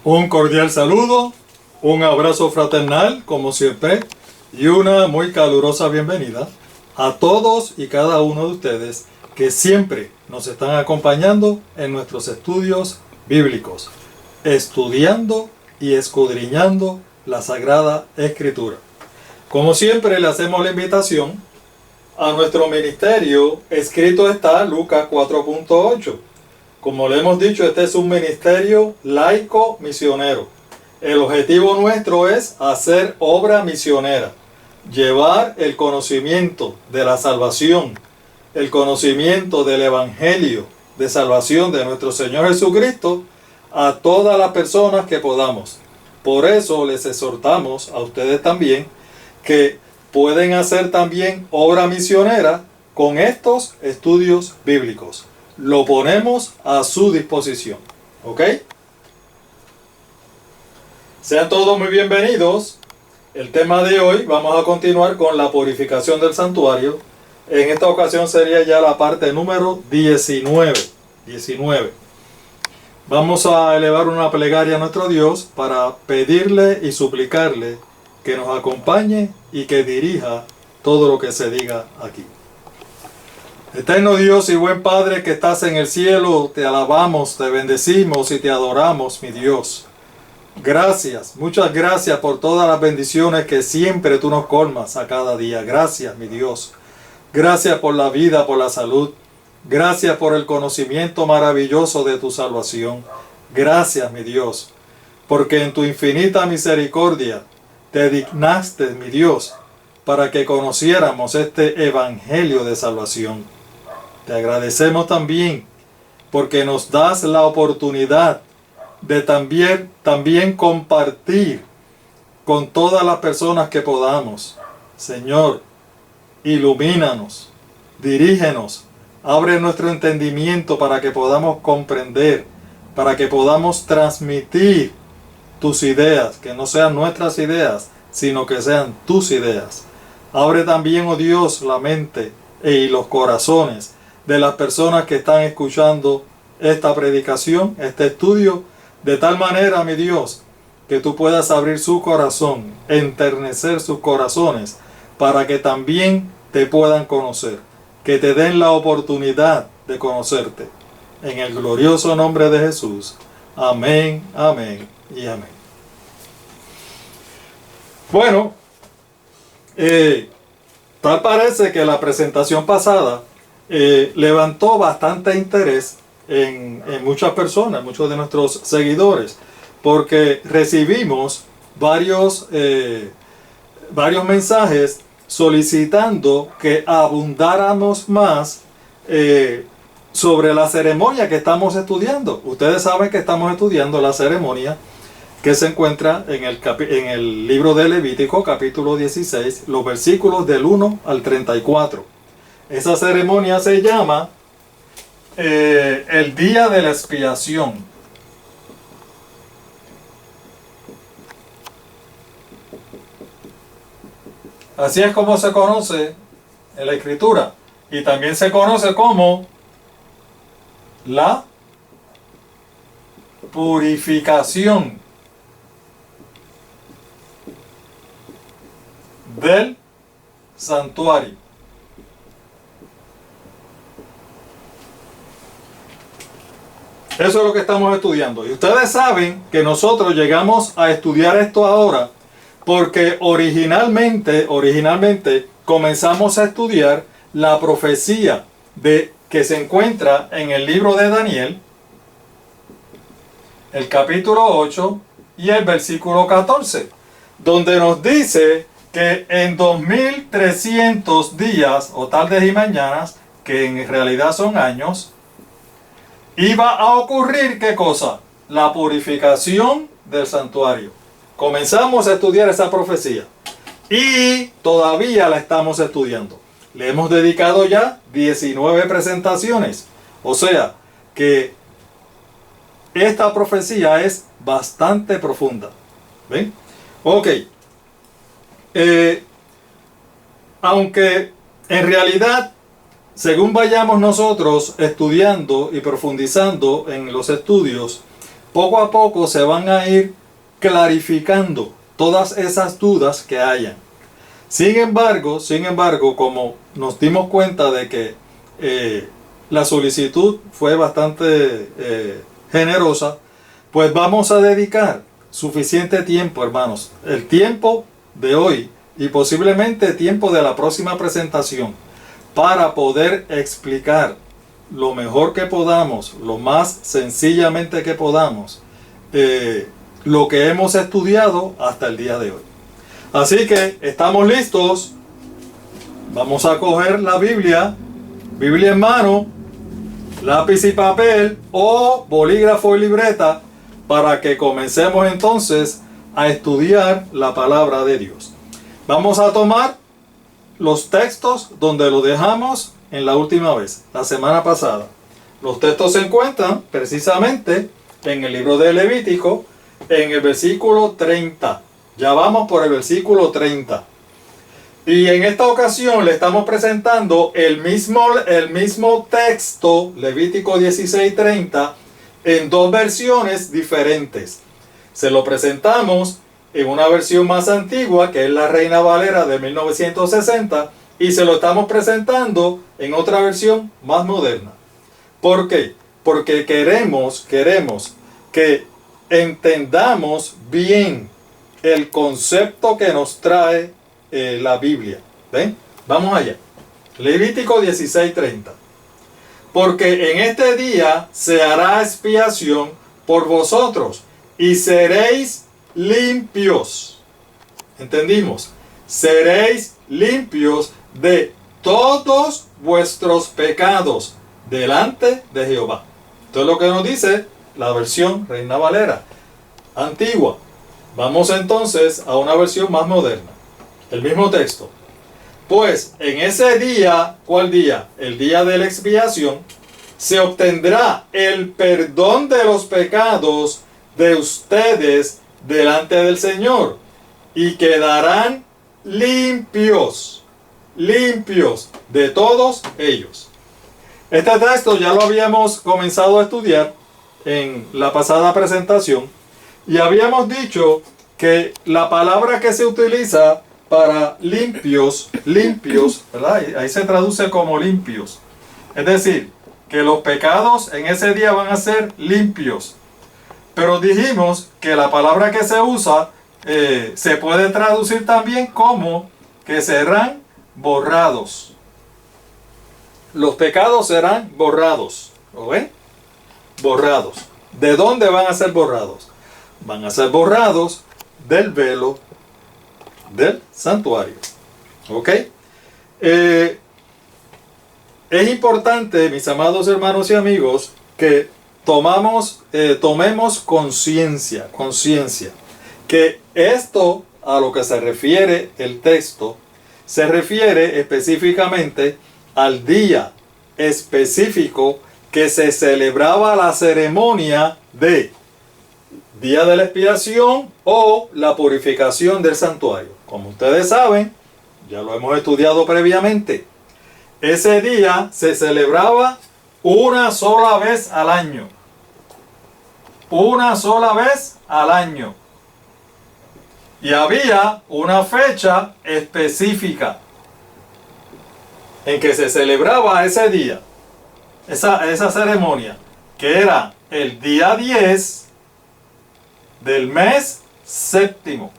Un cordial saludo, un abrazo fraternal, como siempre, y una muy calurosa bienvenida a todos y cada uno de ustedes que siempre nos están acompañando en nuestros estudios bíblicos, estudiando y escudriñando la Sagrada Escritura. Como siempre, le hacemos la invitación a nuestro ministerio. Escrito está Lucas 4.8. Como le hemos dicho, este es un ministerio laico misionero. El objetivo nuestro es hacer obra misionera, llevar el conocimiento de la salvación, el conocimiento del Evangelio de salvación de nuestro Señor Jesucristo a todas las personas que podamos. Por eso les exhortamos a ustedes también que pueden hacer también obra misionera con estos estudios bíblicos. Lo ponemos a su disposición. ¿Ok? Sean todos muy bienvenidos. El tema de hoy, vamos a continuar con la purificación del santuario. En esta ocasión sería ya la parte número 19. Vamos a elevar una plegaria a nuestro Dios para pedirle y suplicarle que nos acompañe y que dirija todo lo que se diga aquí. Eterno Dios y buen Padre que estás en el cielo, te alabamos, te bendecimos y te adoramos, mi Dios. Gracias, muchas gracias por todas las bendiciones que siempre tú nos colmas a cada día. Gracias, mi Dios. Gracias por la vida, por la salud. Gracias por el conocimiento maravilloso de tu salvación. Gracias, mi Dios, porque en tu infinita misericordia te dignaste, mi Dios, para que conociéramos este evangelio de salvación. Te agradecemos también porque nos das la oportunidad de también compartir con todas las personas que podamos. Señor, ilumínanos, dirígenos, abre nuestro entendimiento para que podamos comprender, para que podamos transmitir tus ideas, que no sean nuestras ideas, sino que sean tus ideas. Abre también, oh Dios, la mente y los corazones de las personas que están escuchando esta predicación, este estudio, de tal manera, mi Dios, que tú puedas abrir su corazón, enternecer sus corazones, para que también te puedan conocer, que te den la oportunidad de conocerte. En el glorioso nombre de Jesús. Amén, amén y amén. Bueno, tal parece que la presentación pasada levantó bastante interés en muchas personas, muchos de nuestros seguidores, porque recibimos varios mensajes solicitando que abundáramos más sobre la ceremonia que estamos estudiando. Ustedes saben que estamos estudiando la ceremonia que se encuentra en el libro de Levítico, capítulo 16, los versículos del 1 al 34. Esa ceremonia se llama el Día de la Expiación. Así es como se conoce en la Escritura. Y también se conoce como la purificación del santuario. Eso es lo que estamos estudiando. Y ustedes saben que nosotros llegamos a estudiar esto ahora porque originalmente comenzamos a estudiar la profecía que se encuentra en el libro de Daniel, el capítulo 8 y el versículo 14, donde nos dice que en 2300 días o tardes y mañanas, que en realidad son años, iba a ocurrir ¿qué cosa? La purificación del santuario. Comenzamos a estudiar esa profecía y todavía la estamos estudiando. Le hemos dedicado ya 19 presentaciones. O sea que esta profecía es bastante profunda. ¿Ven? Ok. Aunque en realidad, según vayamos nosotros estudiando y profundizando en los estudios, poco a poco se van a ir clarificando todas esas dudas que hayan. Sin embargo, como nos dimos cuenta de que la solicitud fue bastante generosa, pues vamos a dedicar suficiente tiempo, hermanos, el tiempo de hoy y posiblemente tiempo de la próxima presentación, para poder explicar lo mejor que podamos, lo más sencillamente que podamos, lo que hemos estudiado hasta el día de hoy. Así que estamos listos. Vamos a coger la Biblia en mano, lápiz y papel o bolígrafo y libreta, para que comencemos entonces a estudiar la palabra de Dios. Vamos a tomar los textos donde lo dejamos en la última vez, la semana pasada. Los textos se encuentran precisamente en el libro de Levítico, en el versículo 30. Ya vamos por el versículo 30. Y en esta ocasión le estamos presentando el mismo texto, Levítico 16:30, en dos versiones diferentes. Se lo presentamos en una versión más antigua, que es la Reina Valera de 1960, y se lo estamos presentando en otra versión más moderna. ¿Por qué? Porque queremos que entendamos bien el concepto que nos trae la Biblia. ¿Ven? Vamos allá. Levítico 16:30. Porque en este día se hará expiación por vosotros y seréis limpios. ¿Entendimos? Seréis limpios de todos vuestros pecados delante de Jehová. Esto es lo que nos dice la versión Reina Valera antigua. Vamos entonces a una versión más moderna. El mismo texto. Pues en ese día, ¿cuál día? El día de la expiación, se obtendrá el perdón de los pecados de ustedes delante del Señor y quedarán limpios de todos ellos. Este texto ya lo habíamos comenzado a estudiar en la pasada presentación y habíamos dicho que la palabra que se utiliza para limpios, ¿verdad? Ahí se traduce como limpios. Es decir, que los pecados en ese día van a ser limpios. Pero dijimos que la palabra que se usa se puede traducir también como que serán borrados. Los pecados serán borrados. ¿Lo ven? Borrados. ¿De dónde van a ser borrados? Van a ser borrados del velo del santuario. ¿Ok? Es importante, mis amados hermanos y amigos, que tomemos conciencia, que esto a lo que se refiere el texto, se refiere específicamente al día específico que se celebraba la ceremonia de día de la expiación o la purificación del santuario. Como ustedes saben, ya lo hemos estudiado previamente, ese día se celebraba una sola vez al año. Una sola vez al año. Y había una fecha específica en que se celebraba ese día, esa ceremonia, que era el día 10 del mes séptimo.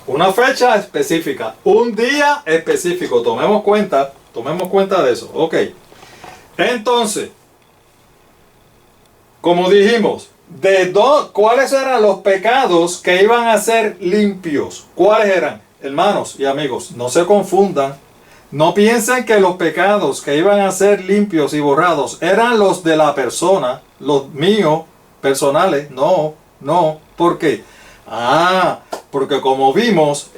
Una fecha específica, un día específico. Tomemos cuenta de eso. Ok. Entonces, como dijimos, ¿cuáles eran los pecados que iban a ser limpios? ¿Cuáles eran? Hermanos y amigos, no se confundan. No piensen que los pecados que iban a ser limpios y borrados eran los de la persona, los míos personales. No. ¿Por qué? Porque como vimos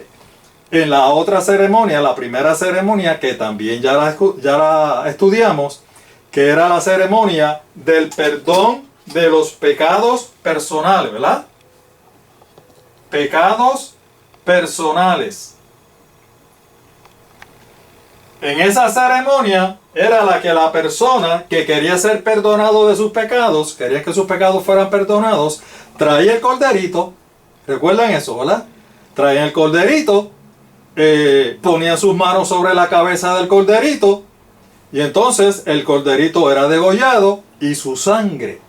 en la otra ceremonia, la primera ceremonia, que también ya la estudiamos, que era la ceremonia del perdón de los pecados personales, ¿verdad? Pecados personales. En esa ceremonia era la que la persona que quería ser perdonado de sus pecados, quería que sus pecados fueran perdonados, traía el corderito. ¿Recuerdan eso, verdad? Traían el corderito, ponían sus manos sobre la cabeza del corderito, y entonces el corderito era degollado y su sangre,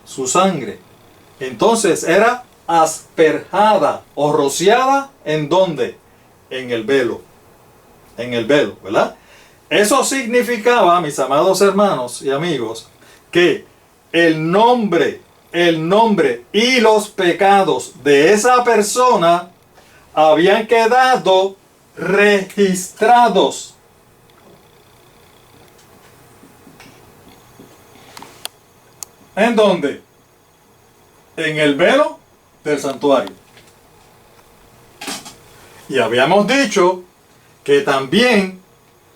entonces era asperjada o rociada. ¿En dónde? En el velo, ¿verdad? Eso significaba, mis amados hermanos y amigos, que el nombre y los pecados de esa persona habían quedado registrados. ¿En dónde? En el velo del santuario. Y habíamos dicho que también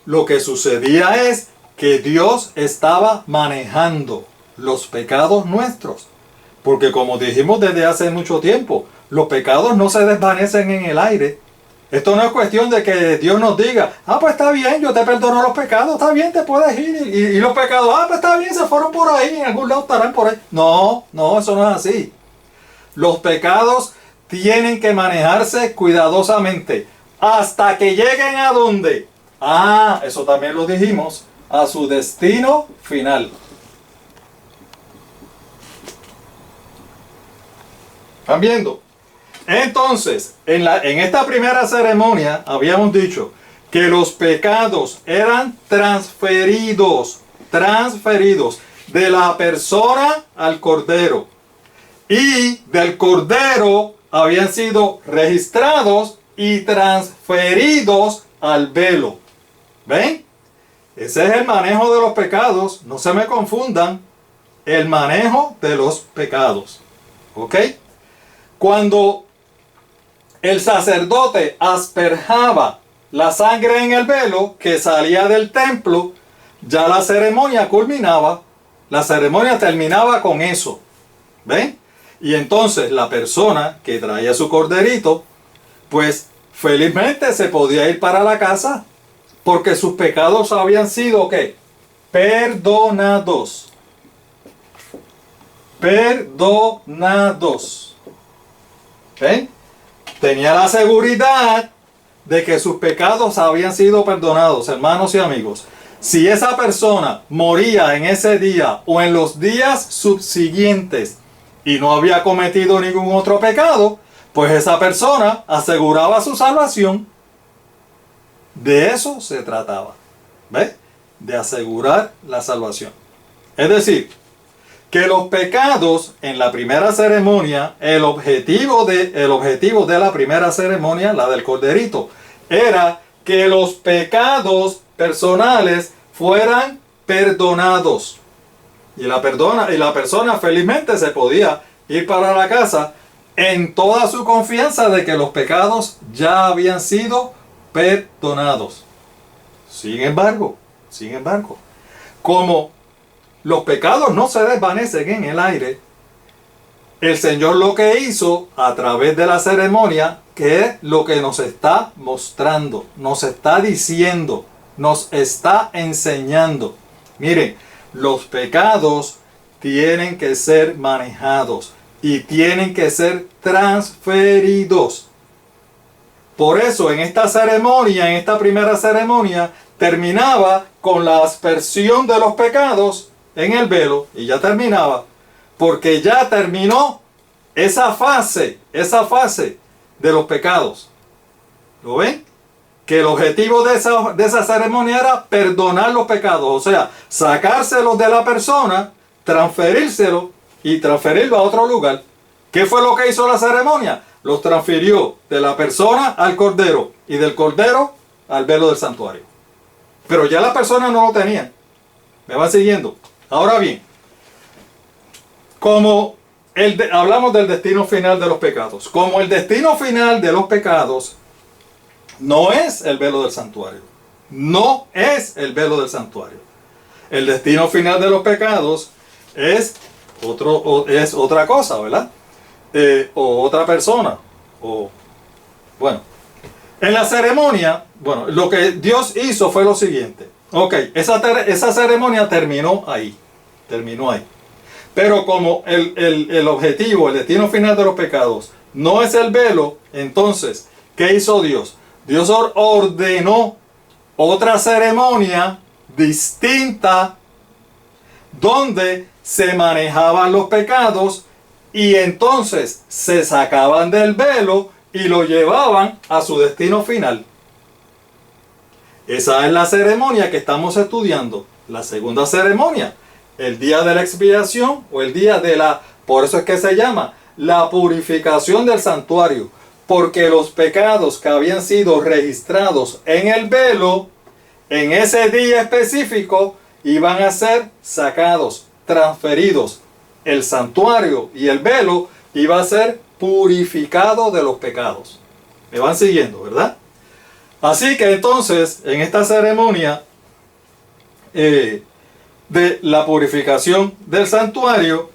lo que sucedía es que Dios estaba manejando los pecados nuestros. Porque como dijimos desde hace mucho tiempo, los pecados no se desvanecen en el aire. Esto no es cuestión de que Dios nos diga, pues está bien, yo te perdono los pecados, está bien, te puedes ir. Y los pecados, pues está bien, se fueron por ahí, en algún lado estarán por ahí. No, eso no es así. Los pecados tienen que manejarse cuidadosamente hasta que lleguen a ¿dónde? Eso también lo dijimos, a su destino final. ¿Están viendo? Entonces, en esta primera ceremonia habíamos dicho que los pecados eran transferidos de la persona al cordero, y del cordero habían sido registrados y transferidos al velo. ¿Ven? Ese es el manejo de los pecados. No se me confundan. El manejo de los pecados. ¿Ok? Cuando el sacerdote asperjaba la sangre en el velo que salía del templo, ya la ceremonia culminaba. La ceremonia terminaba con eso. ¿Ven? Y entonces la persona que traía su corderito, pues felizmente se podía ir para la casa, porque sus pecados habían sido ¿qué? Perdonados. ¿Ven? Tenía la seguridad de que sus pecados habían sido perdonados, hermanos y amigos. Si esa persona moría en ese día o en los días subsiguientes y no había cometido ningún otro pecado, pues esa persona aseguraba su salvación. De eso se trataba. ¿Ves? De asegurar la salvación. Es decir, que los pecados en la primera ceremonia, el objetivo de la primera ceremonia, la del corderito, era que los pecados personales fueran perdonados. Y la persona felizmente se podía ir para la casa en toda su confianza de que los pecados ya habían sido perdonados. Sin embargo, como los pecados no se desvanecen en el aire, el Señor lo que hizo a través de la ceremonia, que es lo que nos está mostrando, nos está diciendo, nos está enseñando. Miren, los pecados tienen que ser manejados y tienen que ser transferidos. Por eso en esta ceremonia, en esta primera ceremonia, terminaba con la aspersión de los pecados en el velo, y ya terminaba, porque ya terminó esa fase de los pecados. ¿Lo ven? Que el objetivo de esa ceremonia era perdonar los pecados, o sea, sacárselos de la persona, transferírselo y transferirlo a otro lugar. ¿Qué fue lo que hizo la ceremonia? Los transfirió de la persona al cordero y del cordero al velo del santuario. Pero ya la persona no lo tenía. ¿Me van siguiendo? Ahora bien, como hablamos del destino final de los pecados, como el destino final de los pecados no es el velo del santuario, no es el velo del santuario. El destino final de los pecados es otra cosa, ¿verdad? O otra persona, en la ceremonia, lo que Dios hizo fue lo siguiente. Ok, esa ceremonia terminó ahí. Terminó ahí. Pero como el objetivo, el destino final de los pecados no es el velo, entonces, ¿qué hizo Dios? Dios ordenó otra ceremonia distinta donde se manejaban los pecados y entonces se sacaban del velo y lo llevaban a su destino final. Esa es la ceremonia que estamos estudiando, la segunda ceremonia, el día de la expiación o el día de la, por eso es que se llama la purificación del santuario, porque los pecados que habían sido registrados en el velo, en ese día específico, iban a ser sacados, transferidos. El santuario y el velo iba a ser purificado de los pecados. ¿Me van siguiendo, verdad? Así que entonces, en esta ceremonia de la purificación del santuario,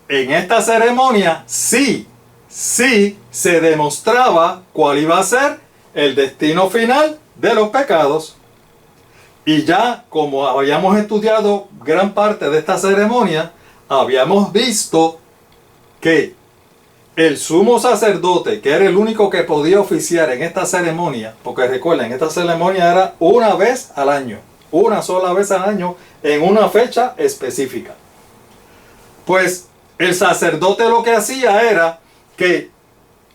en esta ceremonia sí se demostraba cuál iba a ser el destino final de los pecados. Y ya como habíamos estudiado gran parte de esta ceremonia, habíamos visto que el sumo sacerdote, que era el único que podía oficiar en esta ceremonia, porque recuerden, esta ceremonia era una vez al año, una sola vez al año, en una fecha específica. Pues el sacerdote lo que hacía era que,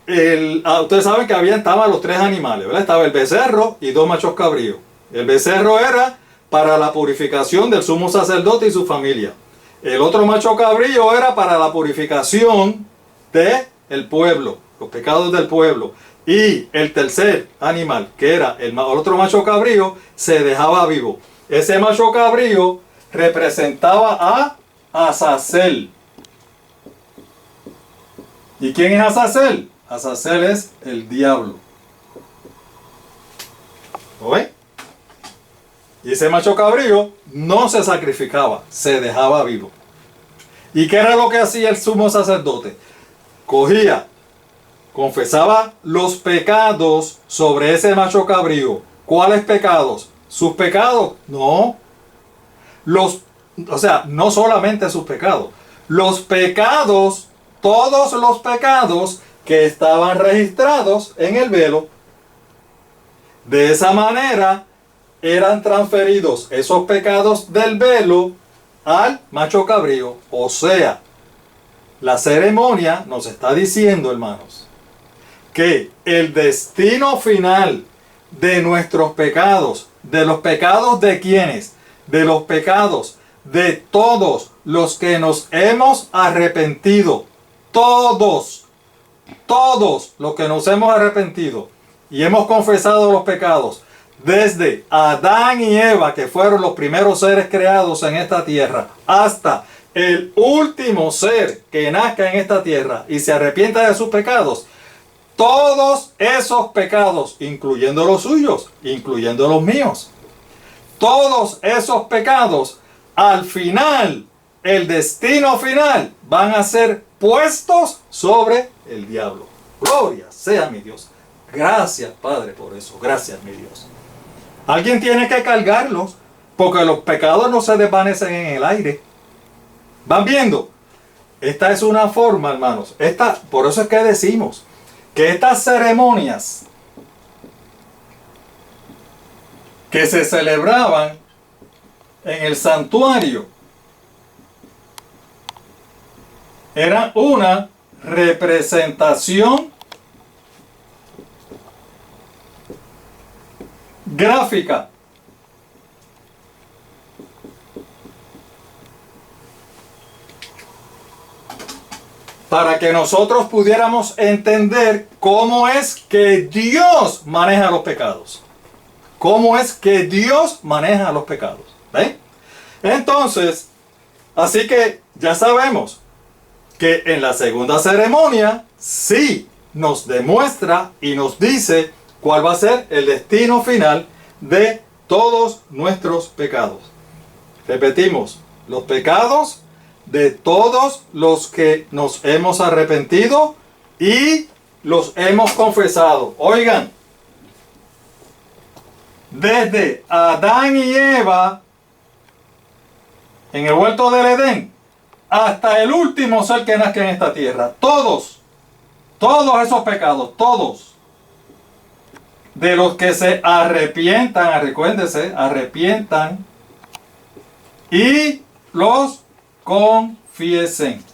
ustedes saben que estaban los tres animales, ¿verdad? Estaba el becerro y dos machos cabríos. El becerro era para la purificación del sumo sacerdote y su familia. El otro macho cabrío era para la purificación del pueblo, los pecados del pueblo. Y el tercer animal, que era el otro macho cabrío, se dejaba vivo. Ese macho cabrío representaba a Azazel. ¿Y quién es Azazel? Azazel es el diablo. ¿Lo ven? Y ese macho cabrío no se sacrificaba, se dejaba vivo. ¿Y qué era lo que hacía el sumo sacerdote? Cogía, confesaba los pecados sobre ese macho cabrío. ¿Cuáles pecados? ¿Sus pecados? No. No solamente sus pecados. Los pecados, todos los pecados que estaban registrados en el velo. De esa manera eran transferidos esos pecados del velo al macho cabrío. O sea, la ceremonia nos está diciendo, hermanos, que el destino final de nuestros pecados, de los pecados de quienes, de los pecados de todos los que nos hemos arrepentido, todos los que nos hemos arrepentido y hemos confesado los pecados, desde Adán y Eva, que fueron los primeros seres creados en esta tierra, hasta el último ser que nazca en esta tierra y se arrepienta de sus pecados, todos esos pecados, incluyendo los suyos, incluyendo los míos, todos esos pecados, al final, el destino final, van a ser puestos sobre el diablo. Gloria sea mi Dios. Gracias, Padre, por eso. Gracias, mi Dios. Alguien tiene que cargarlos, porque los pecados no se desvanecen en el aire. ¿Van viendo? Esta es una forma, hermanos. Por eso es que decimos que estas ceremonias que se celebraban en el santuario eran una representación gráfica para que nosotros pudiéramos entender cómo es que Dios maneja los pecados. ¿Cómo es que Dios maneja los pecados? ¿Ven? Entonces, así que ya sabemos que en la segunda ceremonia sí nos demuestra y nos dice cuál va a ser el destino final de todos nuestros pecados. Repetimos, los pecados de todos los que nos hemos arrepentido y los hemos confesado. Oigan, desde Adán y Eva en el huerto del Edén hasta el último ser que nazca en esta tierra. Todos esos pecados, todos, de los que se arrepientan, recuérdense, arrepientan y los confiesen.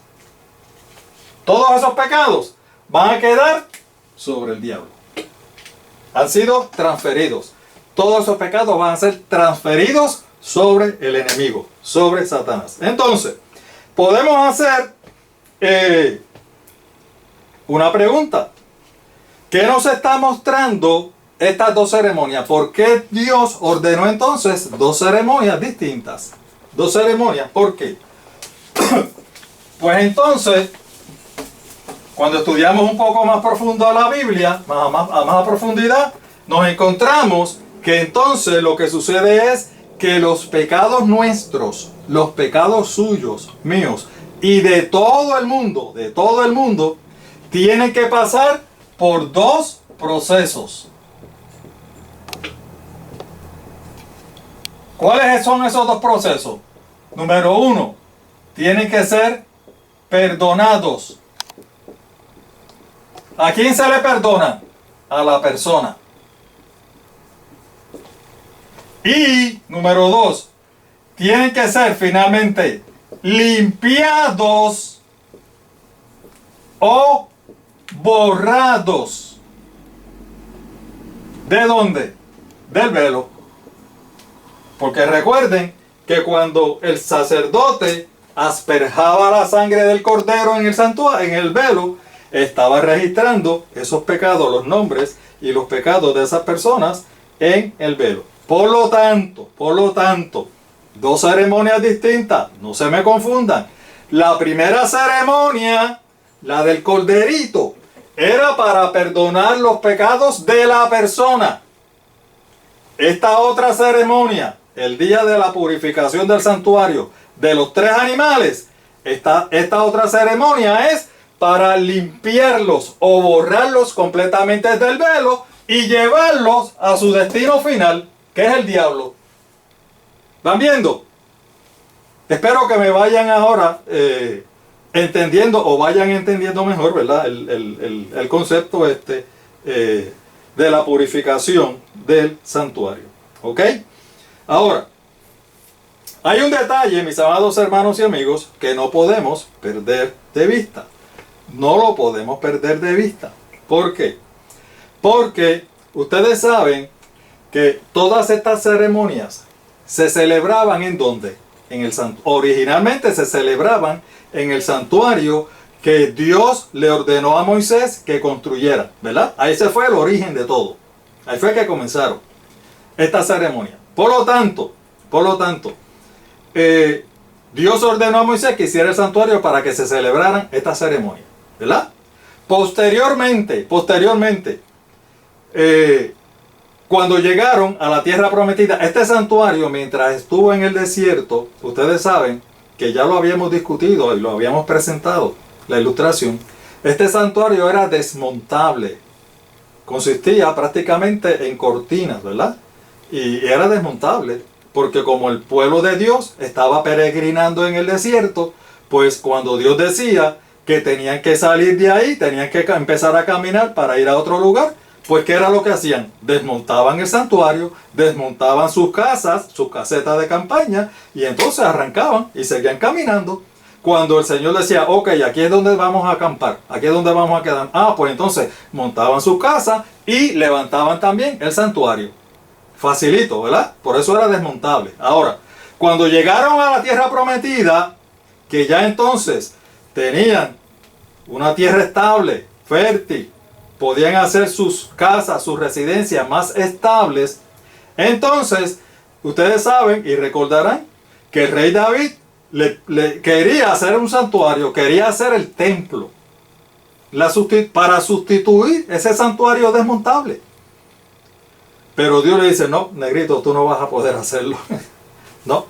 Todos esos pecados van a quedar sobre el diablo. Han sido transferidos. Todos esos pecados van a ser transferidos sobre el enemigo, sobre Satanás. Entonces, podemos hacer una pregunta. ¿Qué nos está mostrando estas dos ceremonias? ¿Por qué Dios ordenó entonces dos ceremonias distintas? Dos ceremonias, ¿por qué? Pues entonces, cuando estudiamos un poco más profundo a la Biblia, a más profundidad, nos encontramos que entonces lo que sucede es que los pecados nuestros, los pecados suyos, míos y de todo el mundo, tienen que pasar por dos procesos. ¿Cuáles son esos dos procesos? Número uno, tienen que ser perdonados. ¿A quién se le perdona? A la persona. Y número dos, tienen que ser finalmente limpiados o borrados. ¿De dónde? Del velo. Porque recuerden que cuando el sacerdote asperjaba la sangre del cordero en el santuario, en el velo, estaba registrando esos pecados, los nombres y los pecados de esas personas en el velo. Por lo tanto, dos ceremonias distintas, no se me confundan. La primera ceremonia, la del corderito, era para perdonar los pecados de la persona. Esta otra ceremonia, el día de la purificación del santuario de los tres animales, esta otra ceremonia es para limpiarlos o borrarlos completamente del velo y llevarlos a su destino final, que es el diablo. ¿Van viendo? Espero que me vayan ahora entendiendo o vayan entendiendo mejor, ¿verdad? El concepto de la purificación del santuario. ¿Ok? Ahora, hay un detalle, mis amados hermanos y amigos, que no podemos perder de vista. No lo podemos perder de vista. ¿Por qué? Porque ustedes saben que todas estas ceremonias se celebraban ¿en dónde? Originalmente se celebraban en el santuario que Dios le ordenó a Moisés que construyera, ¿verdad? Ahí se fue el origen de todo. Ahí fue que comenzaron esta ceremonia. Por lo tanto, Dios ordenó a Moisés que hiciera el santuario para que se celebraran estas ceremonias, ¿verdad? Posteriormente, cuando llegaron a la tierra prometida, este santuario, mientras estuvo en el desierto, ustedes saben que ya lo habíamos discutido y lo habíamos presentado, la ilustración. Este santuario era desmontable. Consistía prácticamente en cortinas, ¿verdad? Y era desmontable, porque como el pueblo de Dios estaba peregrinando en el desierto, pues cuando Dios decía que tenían que salir de ahí, tenían que empezar a caminar para ir a otro lugar, pues ¿qué era lo que hacían? Desmontaban el santuario, desmontaban sus casas, sus casetas de campaña, y entonces arrancaban y seguían caminando. Cuando el Señor decía, ok, aquí es donde vamos a acampar, aquí es donde vamos a quedar. Pues entonces montaban su casa y levantaban también el santuario. Facilito, ¿verdad? Por eso era desmontable. Ahora, cuando llegaron a la tierra prometida, que ya entonces tenían una tierra estable, fértil, podían hacer sus casas, sus residencias más estables, entonces, ustedes saben y recordarán que el rey David le quería hacer un santuario, quería hacer el templo, para sustituir ese santuario desmontable. Pero Dios le dice, no, negrito, tú no vas a poder hacerlo. No,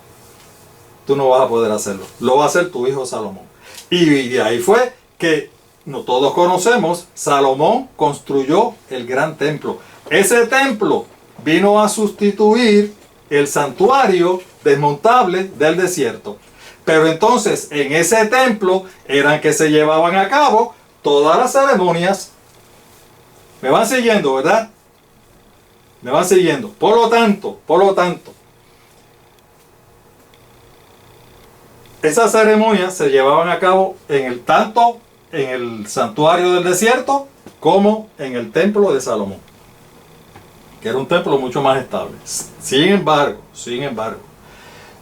tú no vas a poder hacerlo. Lo va a hacer tu hijo Salomón. Y de ahí fue que no todos conocemos, Salomón construyó el gran templo. Ese templo vino a sustituir el santuario desmontable del desierto. Pero entonces en ese templo eran que se llevaban a cabo todas las ceremonias. ¿Me van siguiendo, verdad? ¿Me van siguiendo? Por lo tanto, esas ceremonias se llevaban a cabo tanto en el santuario del desierto como en el templo de Salomón, que era un templo mucho más estable. Sin embargo,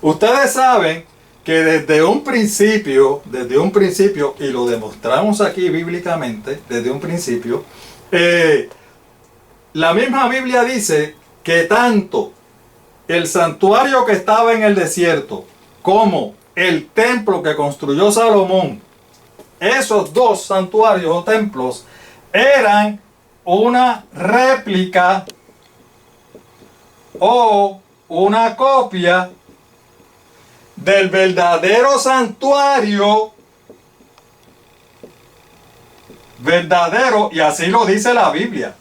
ustedes saben que desde un principio, y lo demostramos aquí bíblicamente, desde un principio, la misma Biblia dice que tanto el santuario que estaba en el desierto como el templo que construyó Salomón, esos dos santuarios o templos eran una réplica o una copia del verdadero santuario verdadero, y así lo dice la Biblia.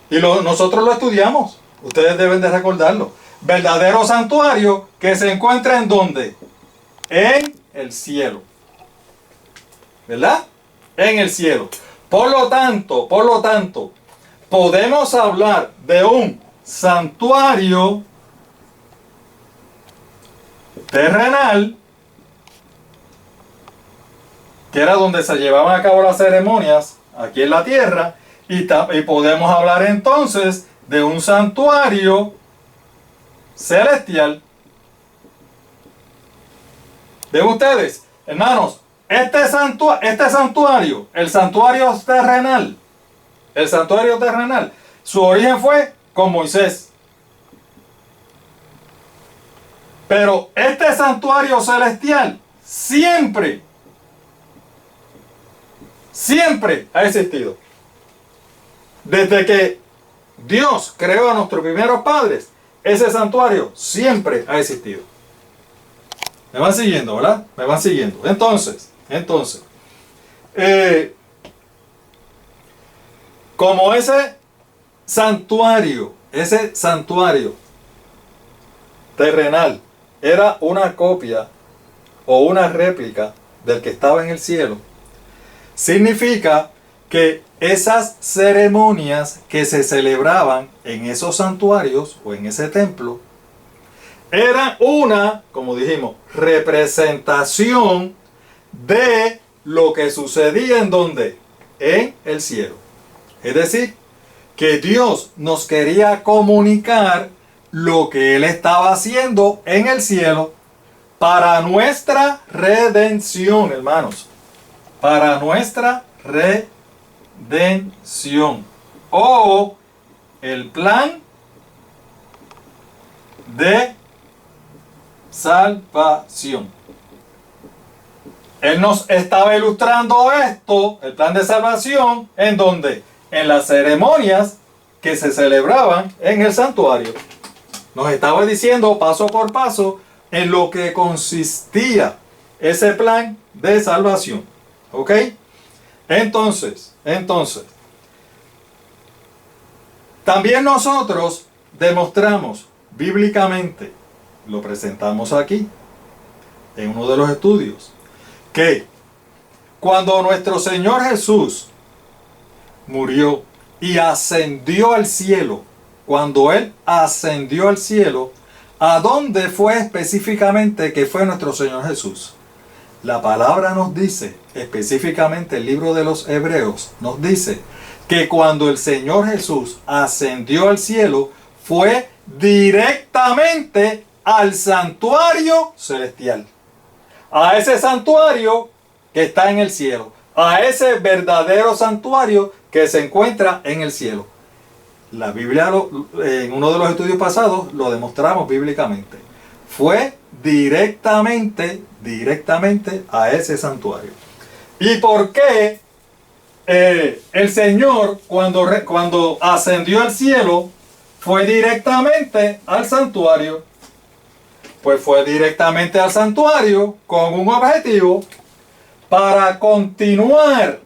Y nosotros lo estudiamos. Ustedes deben de recordarlo. Verdadero santuario que se encuentra ¿en dónde? En el cielo. ¿Verdad? En el cielo. Por lo tanto, podemos hablar de un santuario terrenal, que era donde se llevaban a cabo las ceremonias aquí en la tierra, y podemos hablar entonces de un santuario celestial. ¿Ven ustedes, hermanos? Este santuario, el santuario terrenal, su origen fue con Moisés. Pero este santuario celestial siempre ha existido. Desde que Dios creó a nuestros primeros padres, ese santuario siempre ha existido. ¿Me van siguiendo, verdad? Me van siguiendo. Entonces, como ese santuario terrenal era una copia o una réplica del que estaba en el cielo, significa que esas ceremonias que se celebraban en esos santuarios o en ese templo eran una, como dijimos, representación de lo que sucedía en donde, en el cielo. Es decir, que Dios nos quería comunicar lo que Él estaba haciendo en el cielo para nuestra redención, hermanos. Para nuestra redención. O el plan de salvación. Él nos estaba ilustrando esto, el plan de salvación, ¿en dónde? En las ceremonias que se celebraban en el santuario. Nos estaba diciendo paso por paso en lo que consistía ese plan de salvación. ¿Ok? Entonces, también nosotros demostramos bíblicamente, lo presentamos aquí, en uno de los estudios, que cuando nuestro Señor Jesús murió y ascendió al cielo, cuando Él ascendió al cielo, ¿a dónde fue específicamente que fue nuestro Señor Jesús? La palabra nos dice, específicamente el libro de los Hebreos, nos dice que cuando el Señor Jesús ascendió al cielo, fue directamente al santuario celestial. A ese santuario que está en el cielo. A ese verdadero santuario que se encuentra en el cielo. La Biblia, en uno de los estudios pasados, lo demostramos bíblicamente. Fue directamente a ese santuario. ¿Y por qué el Señor, cuando ascendió al cielo, fue directamente al santuario? Pues fue directamente al santuario con un objetivo: para continuar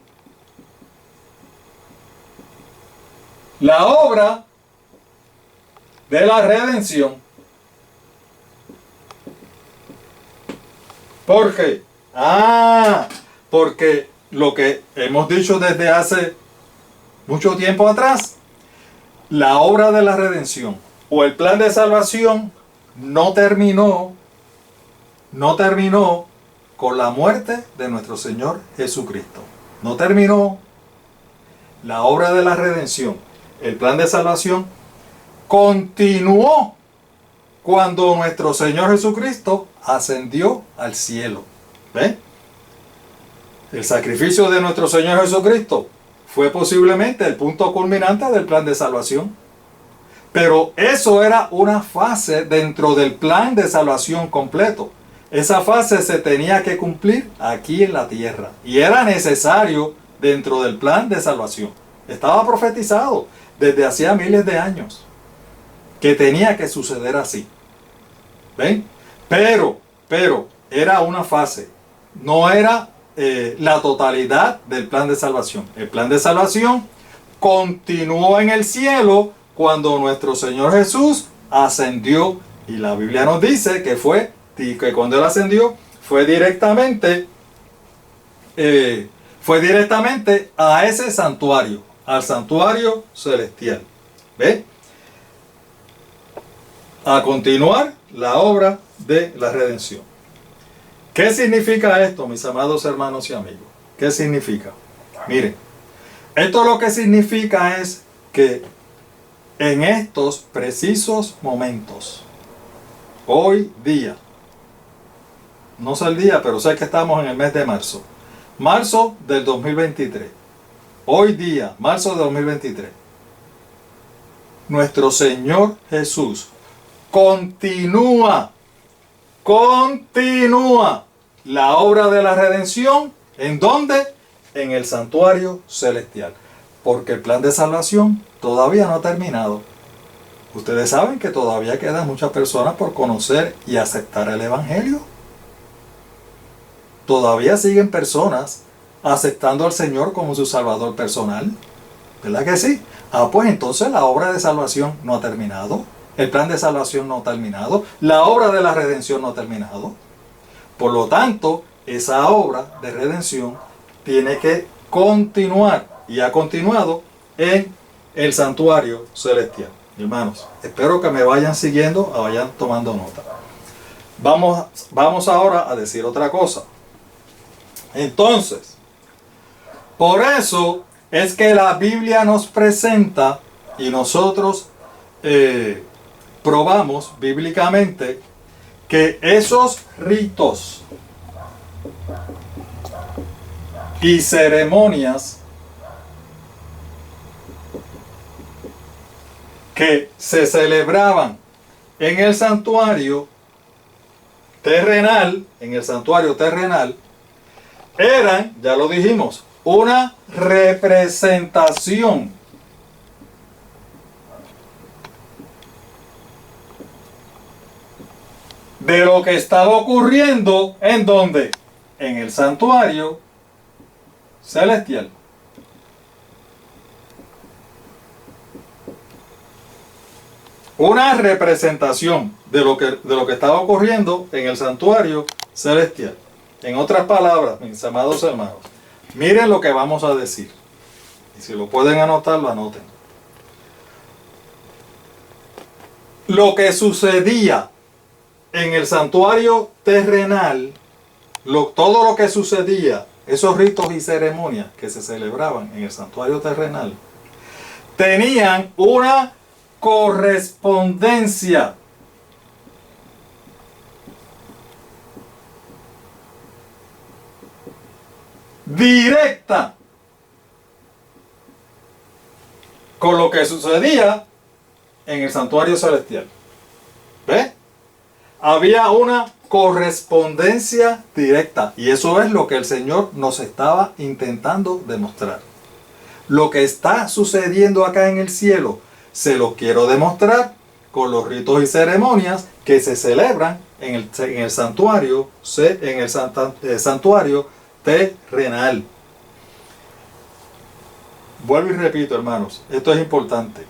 la obra de la redención. ¿Por qué? Porque lo que hemos dicho desde hace mucho tiempo atrás, la obra de la redención o el plan de salvación no terminó con la muerte de nuestro Señor Jesucristo. No terminó. La obra de la redención, el plan de salvación, continuó cuando nuestro Señor Jesucristo ascendió al cielo. ¿Ven? El sacrificio de nuestro Señor Jesucristo fue posiblemente el punto culminante del plan de salvación. Pero eso era una fase dentro del plan de salvación completo. Esa fase se tenía que cumplir aquí en la tierra. Y era necesario dentro del plan de salvación. Estaba profetizado desde hacía miles de años que tenía que suceder así. ¿Ven? Pero era una fase. No era la totalidad del plan de salvación. El plan de salvación continuó en el cielo cuando nuestro Señor Jesús ascendió. Y la Biblia nos dice que que cuando Él ascendió fue directamente a ese santuario, al santuario celestial. ¿Ve? A continuar la obra de la redención. ¿Qué significa esto, mis amados hermanos y amigos? ¿Qué significa? Miren, esto lo que significa es que en estos precisos momentos, hoy día, no sé el día, pero sé que estamos en el mes de marzo. Marzo del 2023. Hoy día, marzo de 2023. Nuestro Señor Jesús continúa la obra de la redención. ¿En dónde? En el santuario celestial. Porque el plan de salvación todavía no ha terminado. Ustedes saben que todavía quedan muchas personas por conocer y aceptar el Evangelio. Todavía siguen personas aceptando al Señor como su Salvador personal. ¿Verdad que sí? Pues entonces la obra de salvación no ha terminado. El plan de salvación no ha terminado. La obra de la redención no ha terminado. Por lo tanto, esa obra de redención tiene que continuar y ha continuado en el santuario celestial. Hermanos, espero que me vayan siguiendo, vayan tomando nota. Vamos ahora a decir otra cosa. Entonces, por eso es que la Biblia nos presenta y nosotros probamos bíblicamente que esos ritos y ceremonias que se celebraban en el santuario terrenal, eran, ya lo dijimos, una representación de lo que estaba ocurriendo, ¿en dónde? En el santuario celestial. Una representación de lo que estaba ocurriendo en el santuario celestial. En otras palabras, mis amados hermanos, miren lo que vamos a decir. Y si lo pueden anotar, lo anoten. Lo que sucedía en el santuario terrenal, todo lo que sucedía, esos ritos y ceremonias que se celebraban en el santuario terrenal, tenían una correspondencia directa con lo que sucedía en el santuario celestial. ¿Ve? Había una correspondencia directa. Y eso es lo que el Señor nos estaba intentando demostrar. Lo que está sucediendo acá en el cielo, se lo quiero demostrar con los ritos y ceremonias que se celebran en el santuario terrenal. Vuelvo y repito, hermanos, esto es importante.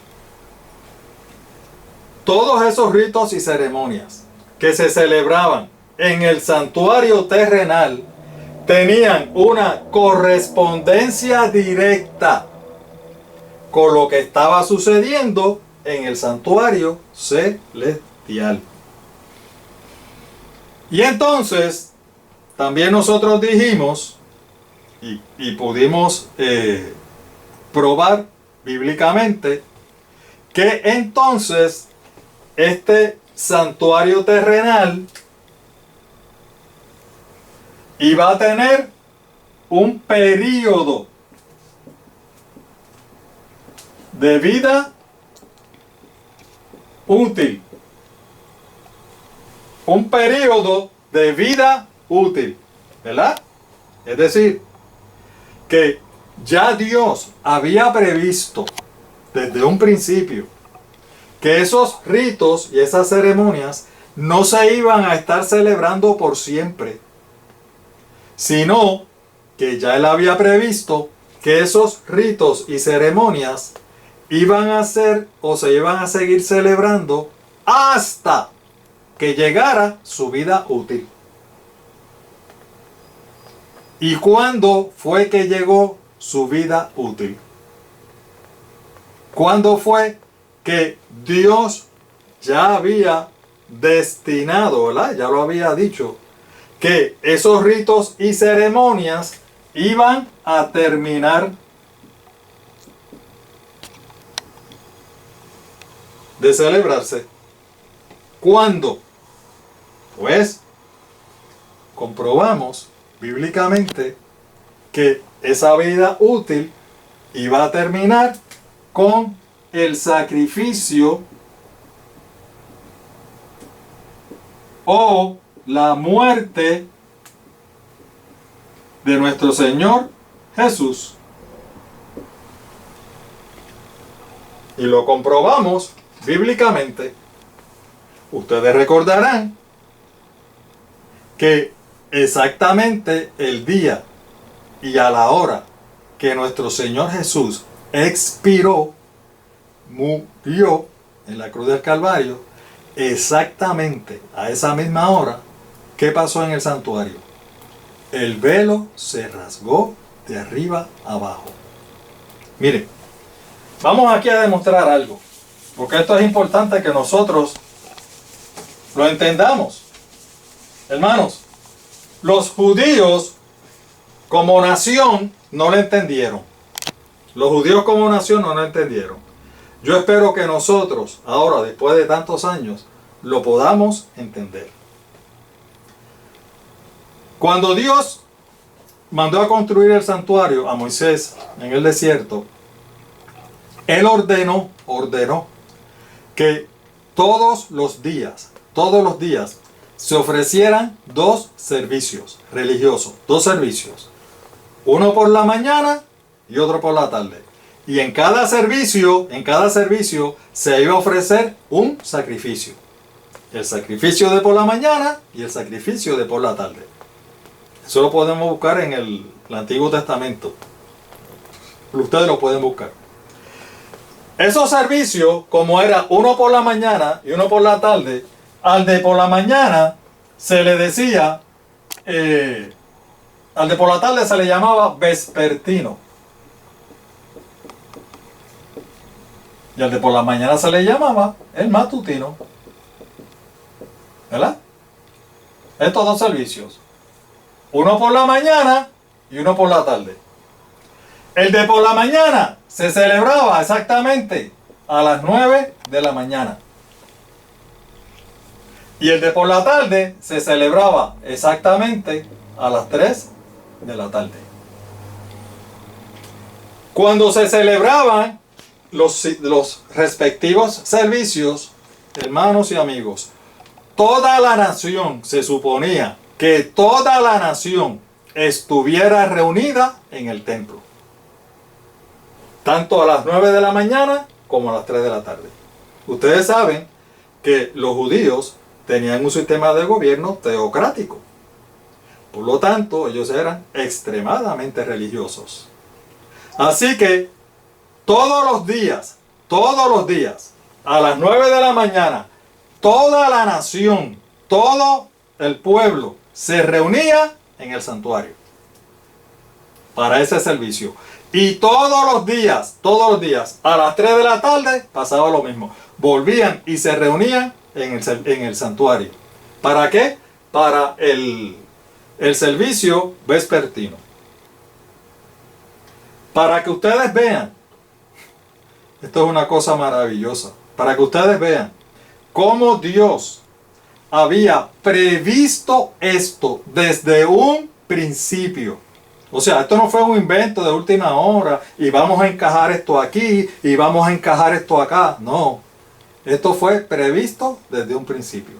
Todos esos ritos y ceremonias que se celebraban en el santuario terrenal tenían una correspondencia directa con lo que estaba sucediendo en el santuario celestial. Y entonces, también nosotros dijimos y pudimos probar bíblicamente que entonces este santuario terrenal iba a tener un período de vida útil. Un período de vida útil, ¿verdad? Es decir, que ya Dios había previsto desde un principio que esos ritos y esas ceremonias no se iban a estar celebrando por siempre, sino que ya Él había previsto que esos ritos y ceremonias iban a ser o se iban a seguir celebrando hasta que llegara su vida útil. ¿Y cuándo fue que llegó su vida útil? ¿Cuándo fue que Dios ya había destinado, ¿verdad? Ya lo había dicho, que esos ritos y ceremonias iban a terminar de celebrarse? ¿Cuándo? Pues comprobamos bíblicamente que esa vida útil iba a terminar con el sacrificio o la muerte de nuestro Señor Jesús. Y lo comprobamos bíblicamente. Ustedes recordarán que exactamente el día y a la hora que nuestro Señor Jesús expiró, murió en la cruz del Calvario, exactamente a esa misma hora, ¿qué pasó en el santuario? El velo se rasgó de arriba a abajo. Miren, vamos aquí a demostrar algo, porque esto es importante que nosotros lo entendamos. Hermanos, los judíos como nación no lo entendieron. Los judíos como nación no lo entendieron. Yo espero que nosotros, ahora, después de tantos años, lo podamos entender. Cuando Dios mandó a construir el santuario a Moisés en el desierto, Él ordenó que todos los días, se ofrecieran dos servicios religiosos, dos servicios. Uno por la mañana y otro por la tarde. Y en cada servicio se iba a ofrecer un sacrificio. El sacrificio de por la mañana y el sacrificio de por la tarde. Eso lo podemos buscar en el Antiguo Testamento. Ustedes lo pueden buscar. Esos servicios, como era uno por la mañana y uno por la tarde, al de por la mañana se le decía, al de por la tarde se le llamaba vespertino. Y al de por la mañana se le llamaba el matutino. ¿Verdad? Estos dos servicios. Uno por la mañana y uno por la tarde. El de por la mañana se celebraba exactamente a las 9 de la mañana. Y el de por la tarde se celebraba exactamente a las 3 de la tarde. Cuando se celebraban los respectivos servicios, hermanos y amigos, toda la nación, se suponía que toda la nación estuviera reunida en el templo. Tanto a las 9 de la mañana como a las 3 de la tarde. Ustedes saben que los judíos tenían un sistema de gobierno teocrático. Por lo tanto, ellos eran extremadamente religiosos. Así que todos los días, a las 9 de la mañana, toda la nación, todo el pueblo se reunía en el santuario para ese servicio. Y todos los días, a las 3 de la tarde pasaba lo mismo. Volvían y se reunían en el santuario. ¿Para qué? Para el servicio vespertino. Para que ustedes vean, esto es una cosa maravillosa, para que ustedes vean cómo Dios había previsto esto desde un principio. O sea, esto no fue un invento de última hora y vamos a encajar esto aquí y vamos a encajar esto acá. No, esto fue previsto desde un principio.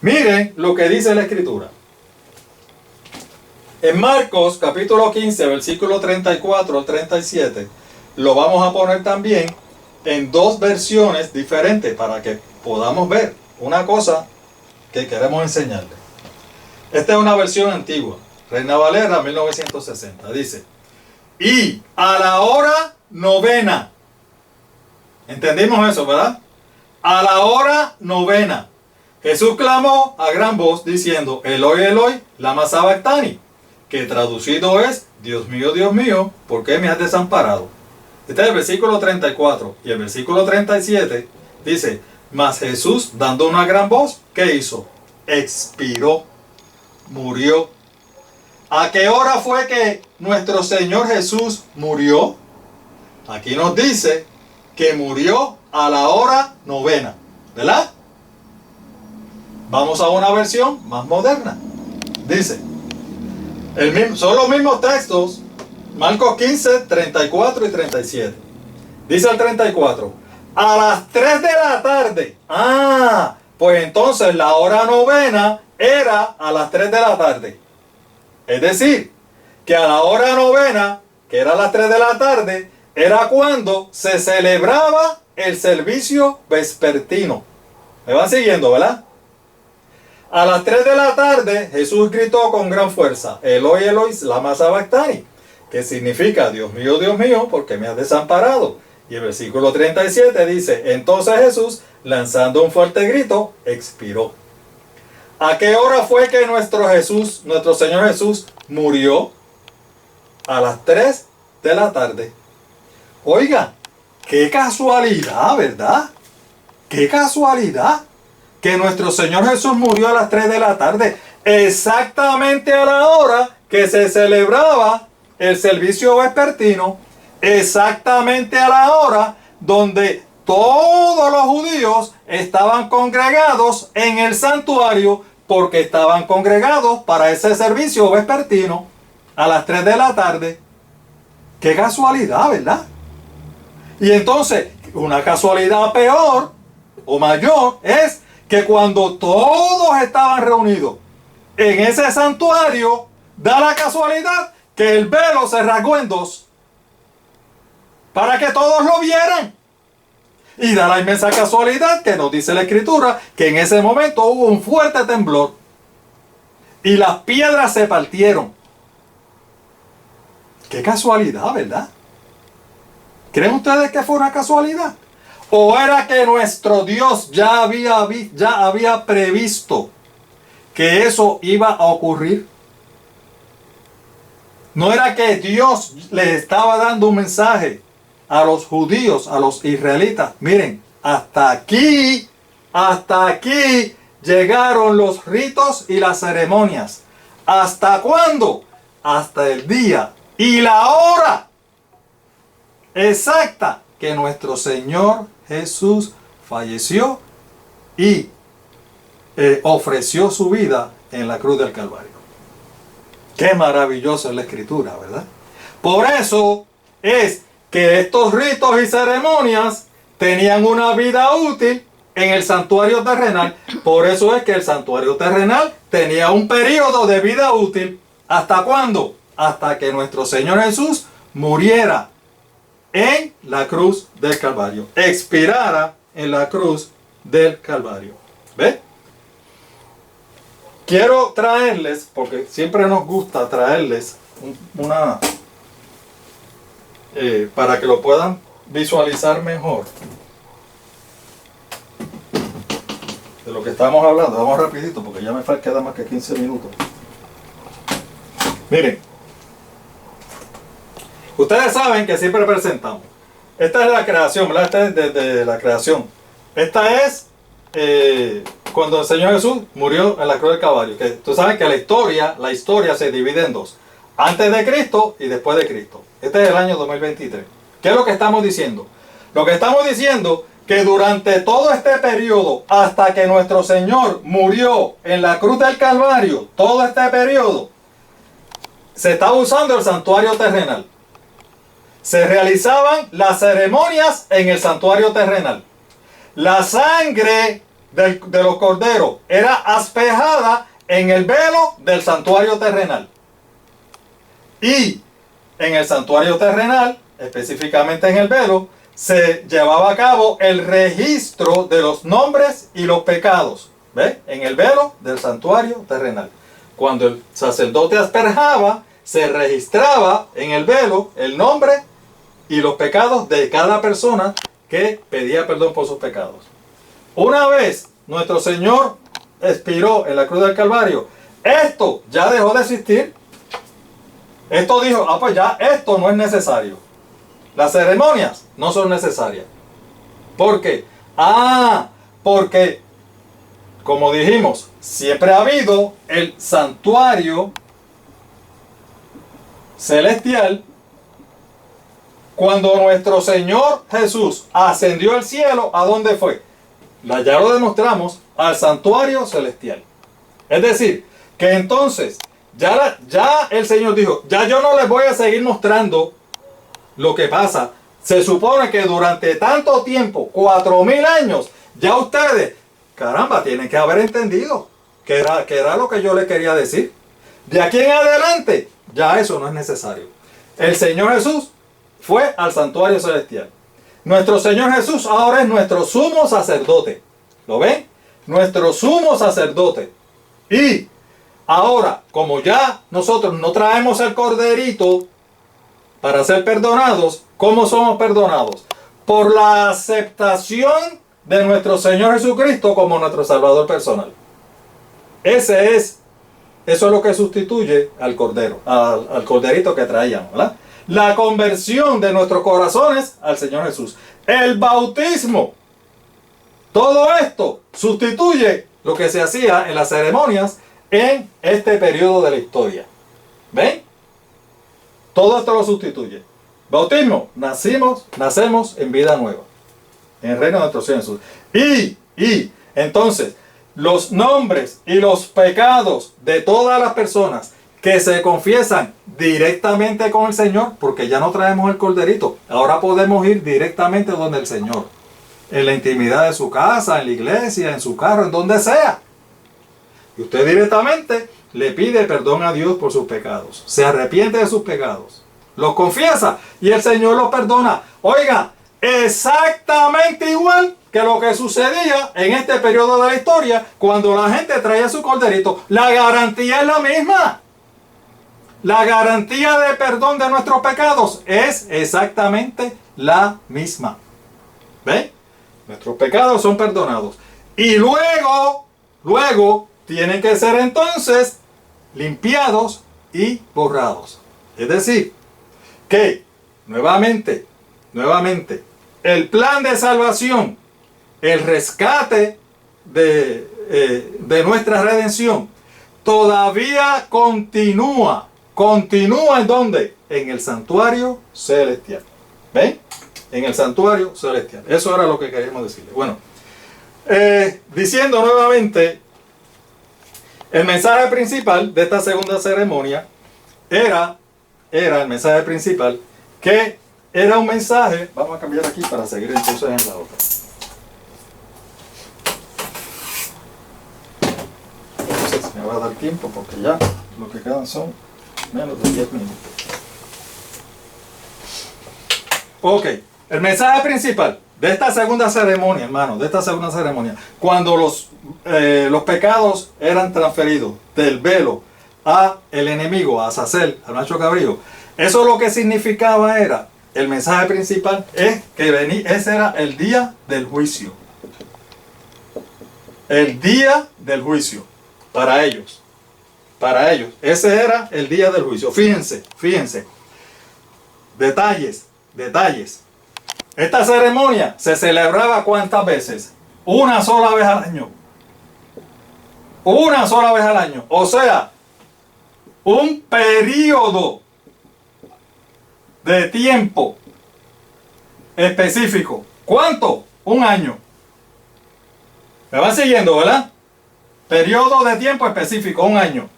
Miren lo que dice la Escritura. En Marcos capítulo 15, versículo 34 al 37, lo vamos a poner también en dos versiones diferentes para que podamos ver una cosa que queremos enseñarles. Esta es una versión antigua, Reina Valera 1960. Dice: y a la hora novena. ¿Entendimos eso, verdad? A la hora novena, Jesús clamó a gran voz diciendo: Eloi, Eloi, lama sabactani, que traducido es: Dios mío, ¿por qué me has desamparado? Este es el versículo 34. Y el versículo 37 dice: mas Jesús, dando una gran voz, ¿qué hizo? Expiró, murió. ¿A qué hora fue que nuestro Señor Jesús murió? Aquí nos dice que murió a la hora novena, ¿verdad? Vamos a una versión más moderna. Dice, son los mismos textos, Marcos 15, 34 y 37. Dice el 34, a las 3 de la tarde. Pues entonces la hora novena era a las 3 de la tarde. Es decir, que a la hora novena, que era a las 3 de la tarde, era cuando se celebraba el servicio vespertino. ¿Me van siguiendo, verdad? A las 3 de la tarde, Jesús gritó con gran fuerza: Eloi, Eloi, lama sabactani, que significa: Dios mío, ¿por qué me has desamparado? Y el versículo 37 dice: entonces Jesús, lanzando un fuerte grito, expiró. ¿A qué hora fue que nuestro Señor Jesús murió? A las 3 de la tarde. Oiga, qué casualidad, ¿verdad? Qué casualidad que nuestro Señor Jesús murió a las 3 de la tarde, exactamente a la hora que se celebraba el servicio vespertino, exactamente a la hora donde todos los judíos estaban congregados en el santuario, porque estaban congregados para ese servicio vespertino a las 3 de la tarde. Qué casualidad, ¿verdad? Y entonces, una casualidad peor o mayor es que cuando todos estaban reunidos en ese santuario, da la casualidad que el velo se rasgó en dos para que todos lo vieran. Y da la inmensa casualidad que nos dice la Escritura que en ese momento hubo un fuerte temblor y las piedras se partieron. Qué casualidad, ¿verdad? ¿Creen ustedes que fue una casualidad? ¿O era que nuestro Dios ya había previsto que eso iba a ocurrir? ¿No era que Dios les estaba dando un mensaje a los judíos, a los israelitas? Miren, hasta aquí llegaron los ritos y las ceremonias. ¿Hasta cuándo? Hasta el día y la hora exacta que nuestro Señor Jesús falleció y ofreció su vida en la cruz del Calvario. Qué maravilloso es la Escritura, ¿verdad? Por eso es que estos ritos y ceremonias tenían una vida útil en el santuario terrenal. Por eso es que el santuario terrenal tenía un periodo de vida útil. ¿Hasta cuándo? Hasta que nuestro Señor Jesús muriera en la cruz del Calvario, expirara en la cruz del Calvario. ¿Ve? Quiero traerles, porque siempre nos gusta traerles para que lo puedan visualizar mejor. de lo que estamos hablando. Vamos rapidito porque ya me queda más que 15 minutos. Miren, ustedes saben que siempre presentamos. Esta es la creación, ¿verdad? Esta es desde la creación. Esta es cuando el Señor Jesús murió en la cruz del Calvario. Que tú sabes que la historia se divide en dos. Antes de Cristo y después de Cristo. Este es el año 2023. ¿Qué es lo que estamos diciendo? Lo que estamos diciendo que durante todo este periodo, hasta que nuestro Señor murió en la cruz del Calvario, todo este periodo, se estaba usando el santuario terrenal. Se realizaban las ceremonias en el santuario terrenal. La sangre de los corderos era aspejada en el velo del santuario terrenal. Y en el santuario terrenal, específicamente en el velo, se llevaba a cabo el registro de los nombres y los pecados. ¿Ve? En el velo del santuario terrenal. Cuando el sacerdote asperjaba, se registraba en el velo el nombre y los pecados de cada persona que pedía perdón por sus pecados. Una vez nuestro Señor expiró en la cruz del Calvario, esto ya dejó de existir. Esto dijo, pues ya esto no es necesario. Las ceremonias no son necesarias. ¿Por qué? Porque, como dijimos, siempre ha habido el santuario celestial. Cuando nuestro Señor Jesús ascendió al cielo, ¿a dónde fue? Ya lo demostramos, al santuario celestial. Es decir, que entonces, ya el Señor dijo, ya yo no les voy a seguir mostrando lo que pasa. Se supone que durante tanto tiempo, 4000 años, ya ustedes, caramba, tienen que haber entendido que era lo que yo les quería decir. De aquí en adelante, ya eso no es necesario. El Señor Jesús fue al santuario celestial. Nuestro Señor Jesús ahora es nuestro sumo sacerdote. ¿Lo ven? Nuestro sumo sacerdote. Y ahora, como ya nosotros no traemos el corderito para ser perdonados, ¿cómo somos perdonados? Por la aceptación de nuestro Señor Jesucristo como nuestro Salvador personal. Eso es lo que sustituye al cordero, al corderito que traíamos, ¿verdad? La conversión de nuestros corazones al Señor Jesús. El bautismo. Todo esto sustituye lo que se hacía en las ceremonias en este periodo de la historia. ¿Ven? Todo esto lo sustituye. Bautismo. Nacemos en vida nueva. En el reino de nuestro Señor Jesús. Y entonces, los nombres y los pecados de todas las personas que se confiesan directamente con el Señor, porque ya no traemos el corderito, ahora podemos ir directamente donde el Señor, en la intimidad de su casa, en la iglesia, en su carro, en donde sea. Y usted directamente le pide perdón a Dios por sus pecados, se arrepiente de sus pecados, los confiesa y el Señor los perdona. Oiga, exactamente igual que lo que sucedía en este periodo de la historia cuando la gente traía su corderito. La garantía es la misma. La garantía de perdón de nuestros pecados es exactamente la misma. ¿Ven? Nuestros pecados son perdonados. Y luego tienen que ser entonces limpiados y borrados. Es decir, que nuevamente, el plan de salvación, el rescate de nuestra redención, todavía continúa. ¿Continúa en dónde? En el santuario celestial. ¿Ven? En el santuario celestial. Eso era lo que queríamos decirle. Bueno, diciendo nuevamente, el mensaje principal de esta segunda ceremonia era el mensaje principal, que era un mensaje. Vamos a cambiar aquí para seguir entonces en la otra. Entonces me va a dar tiempo porque ya lo que quedan son menos de 10 minutos. Ok, el mensaje principal de esta segunda ceremonia, hermano, de esta segunda ceremonia, cuando los pecados eran transferidos del velo a el enemigo, a Azazel, al macho cabrío, eso lo que significaba era, el mensaje principal es que ese era el día del juicio. el día del juicio. Para ellos. Para ellos. Ese era el día del juicio. Fíjense, fíjense. Detalles, detalles. Esta ceremonia se celebraba ¿cuántas veces? Una sola vez al año. Una sola vez al año. O sea, un periodo de tiempo específico. ¿Cuánto? Un año. ¿Me van siguiendo, verdad? Periodo de tiempo específico, un año.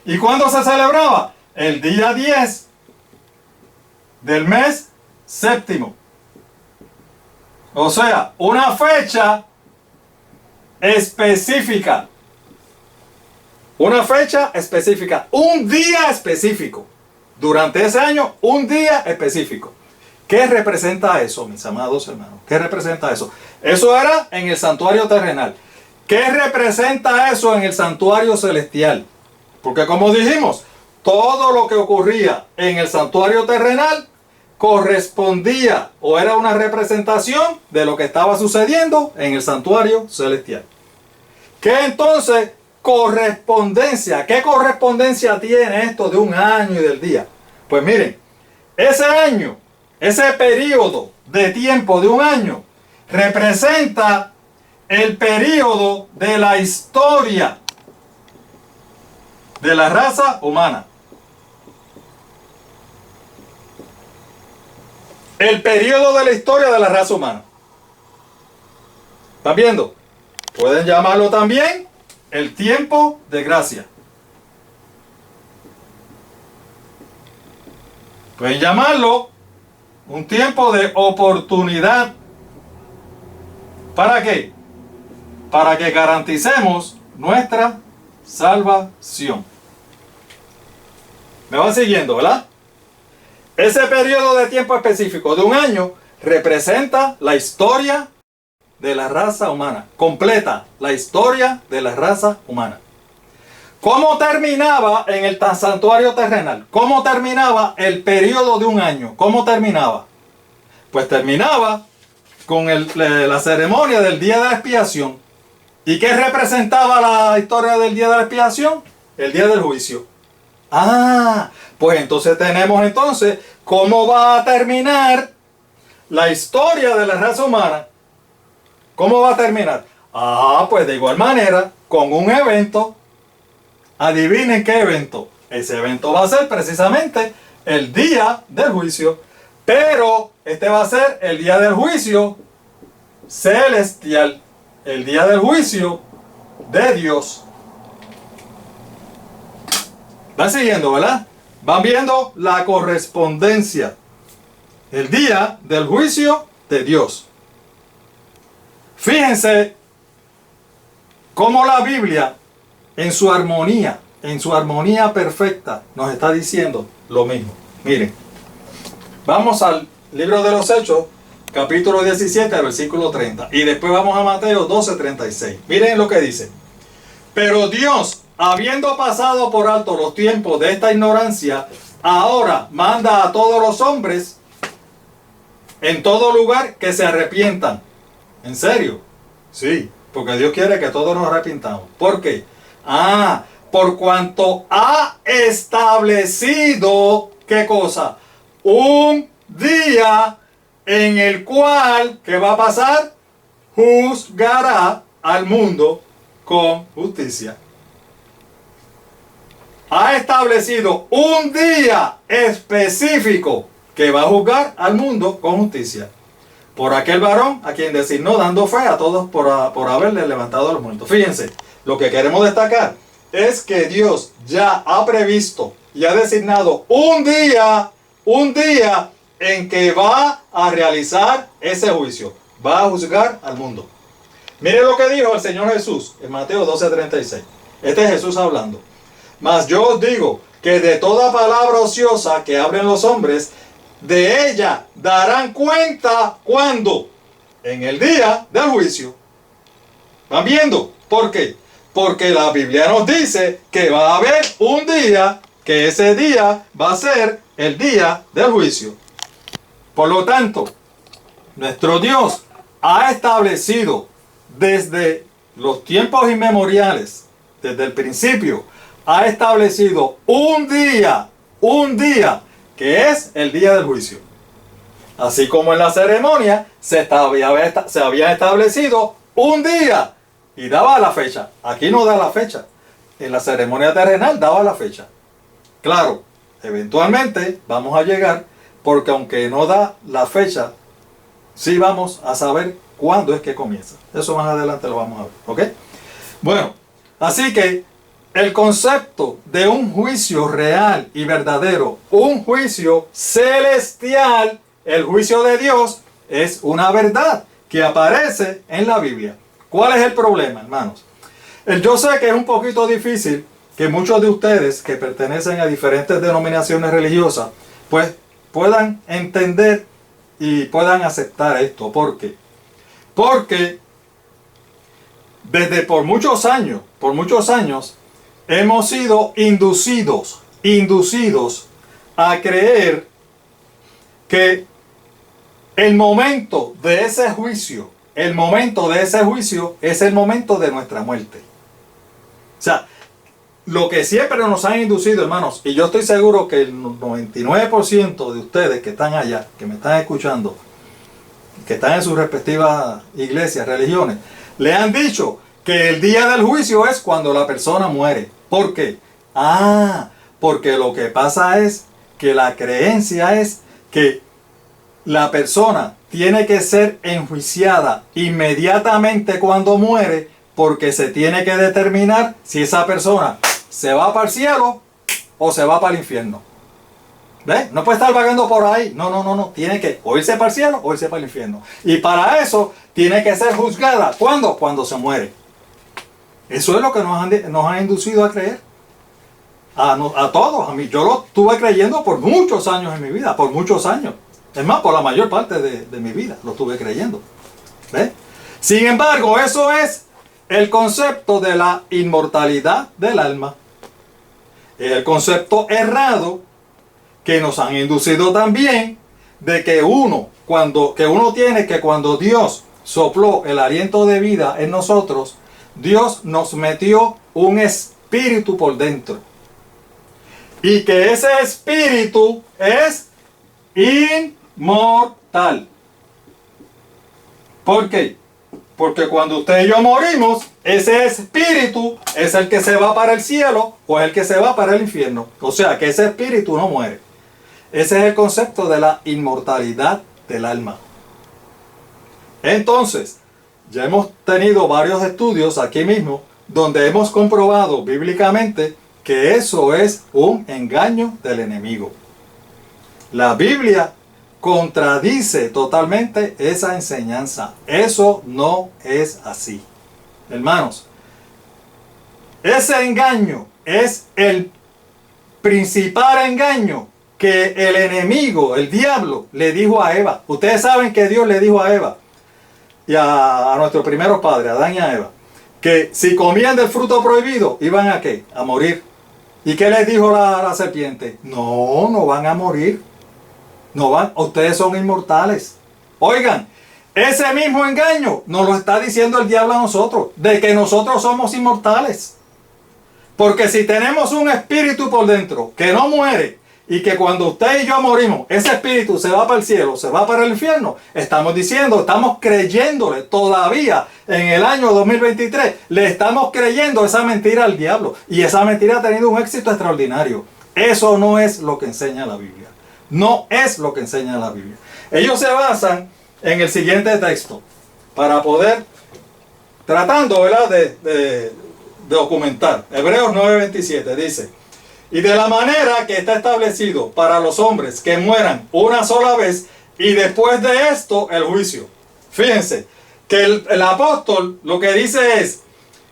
¿Y cuándo se celebraba? El día 10 del mes séptimo. O sea, una fecha específica. Una fecha específica. Un día específico. Durante ese año, un día específico. ¿Qué representa eso, mis amados hermanos? ¿Qué representa eso? Eso era en el santuario terrenal. ¿Qué representa eso en el santuario celestial? Porque como dijimos, todo lo que ocurría en el santuario terrenal correspondía o era una representación de lo que estaba sucediendo en el santuario celestial. ¿Qué entonces correspondencia? ¿Qué correspondencia tiene esto de un año y del día? Pues miren, ese año, ese periodo de tiempo de un año representa el periodo de la historia de la raza humana. El periodo de la historia de la raza humana. ¿Están viendo? Pueden llamarlo también el tiempo de gracia. Pueden llamarlo un tiempo de oportunidad. ¿Para qué? Para que garanticemos nuestra salvación. ¿Me van siguiendo, verdad? Ese periodo de tiempo específico de un año representa la historia de la raza humana. Completa la historia de la raza humana. ¿Cómo terminaba en el santuario terrenal? ¿Cómo terminaba el periodo de un año? ¿Cómo terminaba? Pues terminaba con la ceremonia del día de la expiación. ¿Y qué representaba la historia del día de la expiación? El día del juicio. Ah, pues entonces tenemos cómo va a terminar la historia de la raza humana. ¿Cómo va a terminar? Ah, pues de igual manera, con un evento. Adivinen qué evento. Ese evento va a ser precisamente el día del juicio. Pero este va a ser el día del juicio celestial. El día del juicio de Dios. ¿Van siguiendo, verdad? Van viendo la correspondencia. El día del juicio de Dios. Fíjense cómo la Biblia, en su armonía perfecta, nos está diciendo lo mismo. Miren, vamos al libro de los Hechos, capítulo 17, versículo 30. Y después vamos a Mateo 12, 36. Miren lo que dice. Pero Dios, habiendo pasado por alto los tiempos de esta ignorancia, ahora manda a todos los hombres en todo lugar que se arrepientan. ¿En serio? Sí, porque Dios quiere que todos nos arrepintamos. ¿Por qué? Ah, por cuanto ha establecido, ¿qué cosa? Un día en el cual, ¿qué va a pasar? Juzgará al mundo con justicia. Ha establecido un día específico que va a juzgar al mundo con justicia. Por aquel varón a quien designó, dando fe a todos por haberle levantado a los muertos. Fíjense, lo que queremos destacar es que Dios ya ha previsto y ha designado un día en que va a realizar ese juicio. Va a juzgar al mundo. Miren lo que dijo el Señor Jesús en Mateo 12:36. Este es Jesús hablando. Mas yo os digo que de toda palabra ociosa que hablen los hombres, de ella darán cuenta. ¿Cuándo? En el día del juicio. ¿Van viendo? ¿Por qué? Porque la Biblia nos dice que va a haber un día, que ese día va a ser el día del juicio. Por lo tanto, nuestro Dios ha establecido desde los tiempos inmemoriales, desde el principio, ha establecido un día, que es el día del juicio. Así como en la ceremonia se había establecido un día y daba la fecha. Aquí no da la fecha. En la ceremonia terrenal daba la fecha. Claro, eventualmente vamos a llegar, porque aunque no da la fecha, sí vamos a saber cuándo es que comienza. Eso más adelante lo vamos a ver, ¿ok? Bueno, así que el concepto de un juicio real y verdadero, un juicio celestial, el juicio de Dios, es una verdad que aparece en la Biblia. ¿Cuál es el problema, hermanos? Yo sé que es un poquito difícil que muchos de ustedes que pertenecen a diferentes denominaciones religiosas, pues puedan entender y puedan aceptar esto. ¿Por qué? Porque desde por muchos años, hemos sido inducidos a creer que el momento de ese juicio es el momento de nuestra muerte. O sea, lo que siempre nos han inducido, hermanos, y yo estoy seguro que el 99% de ustedes que están allá, que me están escuchando, que están en sus respectivas iglesias, religiones, le han dicho que el día del juicio es cuando la persona muere. ¿Por qué? Porque lo que pasa es que la creencia es que la persona tiene que ser enjuiciada inmediatamente cuando muere, porque se tiene que determinar si esa persona se va para el cielo o se va para el infierno. ¿Ves? No puede estar vagando por ahí. No. Tiene que o irse para el cielo o irse para el infierno. Y para eso tiene que ser juzgada. ¿Cuándo? Cuando se muere. Eso es lo que nos han inducido a creer. A todos, a mí. Yo lo estuve creyendo por muchos años en mi vida. Por muchos años. Es más, por la mayor parte de mi vida lo estuve creyendo. ¿Ves? Sin embargo, eso es el concepto de la inmortalidad del alma. El concepto errado que nos han inducido también de que cuando Dios sopló el aliento de vida en nosotros, Dios nos metió un espíritu por dentro. Y que ese espíritu es inmortal. ¿Por qué? Porque cuando usted y yo morimos, ese espíritu es el que se va para el cielo o es el que se va para el infierno. O sea, que ese espíritu no muere. Ese es el concepto de la inmortalidad del alma. Entonces, ya hemos tenido varios estudios aquí mismo donde hemos comprobado bíblicamente que eso es un engaño del enemigo. La Biblia contradice totalmente esa enseñanza. Eso no es así. Hermanos, ese engaño es el principal engaño que el enemigo, el diablo, le dijo a Eva. Ustedes saben que Dios le dijo a Eva y a nuestros primeros padres, a Adán y a Eva, que si comían del fruto prohibido, ¿iban a qué? A morir. ¿Y qué les dijo la serpiente? No van a morir. Ustedes son inmortales. Oigan, ese mismo engaño nos lo está diciendo el diablo a nosotros, de que nosotros somos inmortales. Porque si tenemos un espíritu por dentro que no muere, y que cuando usted y yo morimos, ese espíritu se va para el cielo, se va para el infierno, estamos creyéndole todavía en el año 2023, le estamos creyendo esa mentira al diablo. Y esa mentira ha tenido un éxito extraordinario. Eso no es lo que enseña la Biblia. No es lo que enseña la Biblia. Ellos se basan en el siguiente texto para poder, tratando, ¿verdad?, de documentar. Hebreos 9:27 dice: y de la manera que está establecido para los hombres que mueran una sola vez y después de esto el juicio. Fíjense que el apóstol lo que dice es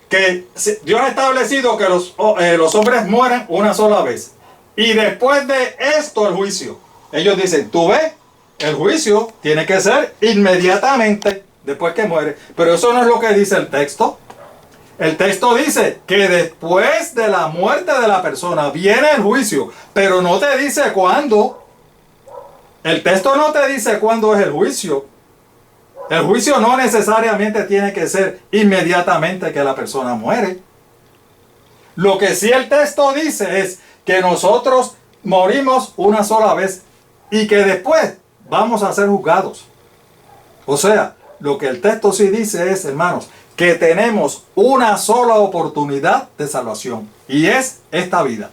que Dios ha establecido que los hombres mueran una sola vez y después de esto el juicio. Ellos dicen, tú ves, el juicio tiene que ser inmediatamente después que muere. Pero eso no es lo que dice el texto. El texto dice que después de la muerte de la persona viene el juicio, pero no te dice cuándo. El texto no te dice cuándo es el juicio. El juicio no necesariamente tiene que ser inmediatamente que la persona muere. Lo que sí el texto dice es que nosotros morimos una sola vez y que después vamos a ser juzgados. O sea, lo que el texto sí dice es, hermanos, que tenemos una sola oportunidad de salvación y es esta vida.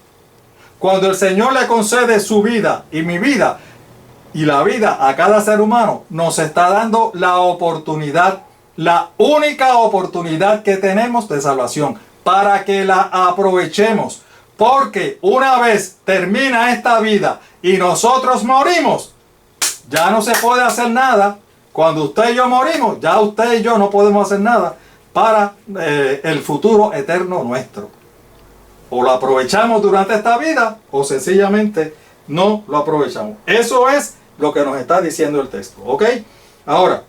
Cuando el Señor le concede su vida y mi vida y la vida a cada ser humano, nos está dando la oportunidad, la única oportunidad que tenemos de salvación, para que la aprovechemos. Porque una vez termina esta vida y nosotros morimos, ya no se puede hacer nada. Cuando usted y yo morimos, ya usted y yo no podemos hacer nada para el futuro eterno nuestro. O lo aprovechamos durante esta vida o sencillamente no lo aprovechamos. Eso es lo que nos está diciendo el texto. ¿Ok? Ahora,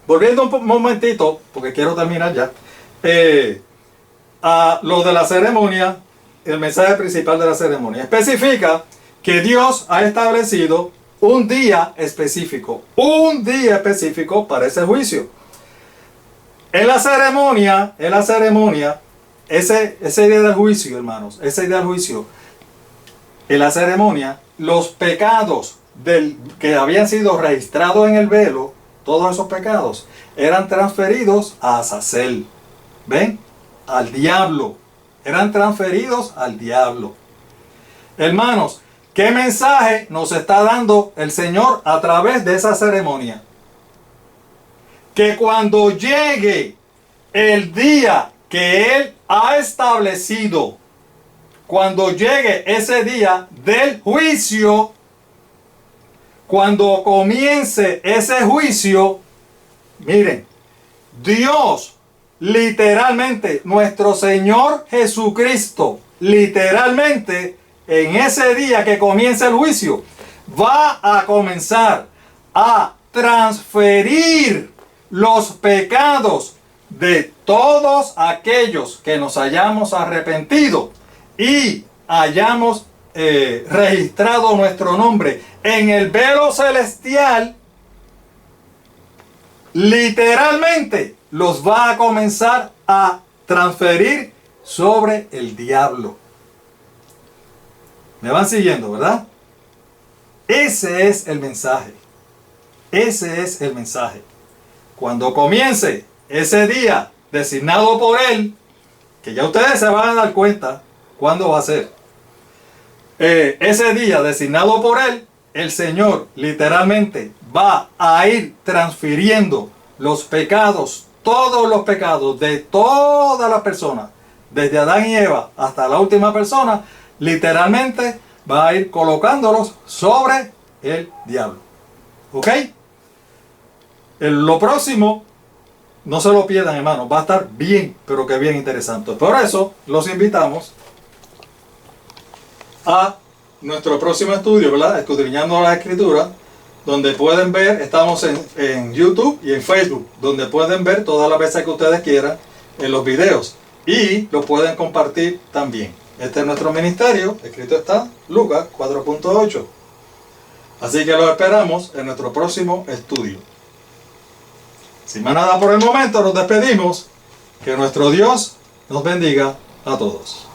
volviendo un momentito, porque quiero terminar ya, a lo de la ceremonia, el mensaje principal de la ceremonia especifica que Dios ha establecido un día específico para ese juicio. En la ceremonia, ese día del juicio, hermanos, ese día del juicio, en la ceremonia, los pecados que habían sido registrados en el velo, todos esos pecados, eran transferidos a Azazel. ¿Ven? Al diablo. Eran transferidos al diablo. Hermanos, ¿qué mensaje nos está dando el Señor a través de esa ceremonia? Que cuando llegue el día que Él ha establecido, cuando llegue ese día del juicio, cuando comience ese juicio, miren, Dios, literalmente, nuestro Señor Jesucristo, literalmente, en ese día que comienza el juicio, va a comenzar a transferir los pecados de todos aquellos que nos hayamos arrepentido y hayamos registrado nuestro nombre en el velo celestial. Literalmente los va a comenzar a transferir sobre el diablo. ¿Me van siguiendo, verdad? Ese es el mensaje. Ese es el mensaje. Cuando comience ese día designado por Él, que ya ustedes se van a dar cuenta cuándo va a ser. Ese día designado por Él, el Señor literalmente va a ir transfiriendo los pecados, todos los pecados de todas las personas, desde Adán y Eva hasta la última persona, literalmente va a ir colocándolos sobre el diablo. ¿Ok? Lo próximo, no se lo pierdan, hermanos, va a estar bien, pero que bien interesante. Por eso los invitamos a nuestro próximo estudio, ¿verdad? Escudriñando la Escritura, donde pueden ver, estamos en YouTube y en Facebook, donde pueden ver todas las veces que ustedes quieran en los videos y lo pueden compartir también. Este es nuestro ministerio, escrito está Lucas 4.8. Así que los esperamos en nuestro próximo estudio. Sin más nada por el momento, nos despedimos. Que nuestro Dios nos bendiga a todos.